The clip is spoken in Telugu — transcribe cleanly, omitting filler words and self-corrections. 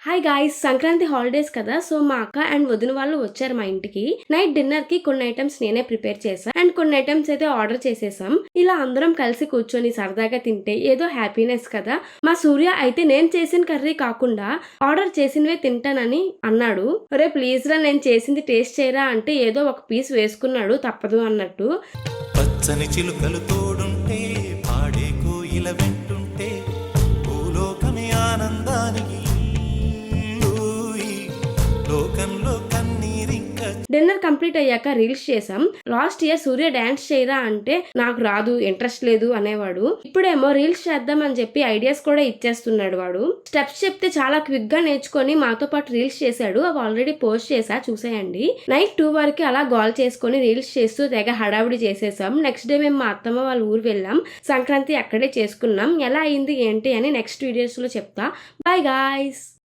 హాయ్ గాయ్స్, సంక్రాంతి హాలిడేస్ కదా. సో మా అక్క అండ్ వదిన వాళ్ళు వచ్చారు మా ఇంటికి. నైట్ డిన్నర్ కి కొన్ని ఐటమ్స్ నేనే ప్రిపేర్ చేశాను అండ్ కొన్ని ఐటమ్స్ అయితే ఆర్డర్ చేసేసాం. ఇలా అందరం కలిసి కూర్చొని సరదాగా తింటే ఏదో హ్యాపీనెస్ కదా. మా సూర్య అయితే నేను చేసిన కర్రీ కాకుండా ఆర్డర్ చేసినవే తింటానని అన్నాడు. రే ప్లీజ్ రా, నేను చేసింది టేస్ట్ చేయరా అంటే ఏదో ఒక పీస్ వేసుకున్నాడు తప్పదు అన్నట్టు. పచ్చని చిలుకలు తోడుంటే పాడే కోయిల వెంటుంటే భూలోకమే ఆనందానికి లోకంలో కన్నీరింక. డిన్నర్ కంప్లీట్ అయ్యాక రీల్స్ చేసాం. లాస్ట్ ఇయర్ సూర్య డాన్స్ చేయరా అంటే నాకు రాదు, ఇంట్రెస్ట్ లేదు అనేవాడు. ఇప్పుడేమో రీల్స్ చేద్దాం అని చెప్పి ఐడియాస్ కూడా ఇచ్చేస్తున్నాడు వాడు. స్టెప్స్ చెప్తే చాలా క్విక్ గా నేర్చుకొని మాతో పాటు రీల్స్ చేశాడు. అవి ఆల్రెడీ పోస్ట్ చేసా, చూసేయండి. నైట్ 2 వరకు అలా గోల్ చేసుకొని రీల్స్ చేస్తూ తెగ హడావుడి చేసేసాం. నెక్స్ట్ డే మేము మా అత్తమ్మ వాళ్ళ ఊరు వెళ్ళాం. సంక్రాంతి అక్కడే చేసుకున్నాం. ఎలా అయింది ఏంటి అని నెక్స్ట్ వీడియోస్ లో చెప్తా. By guys.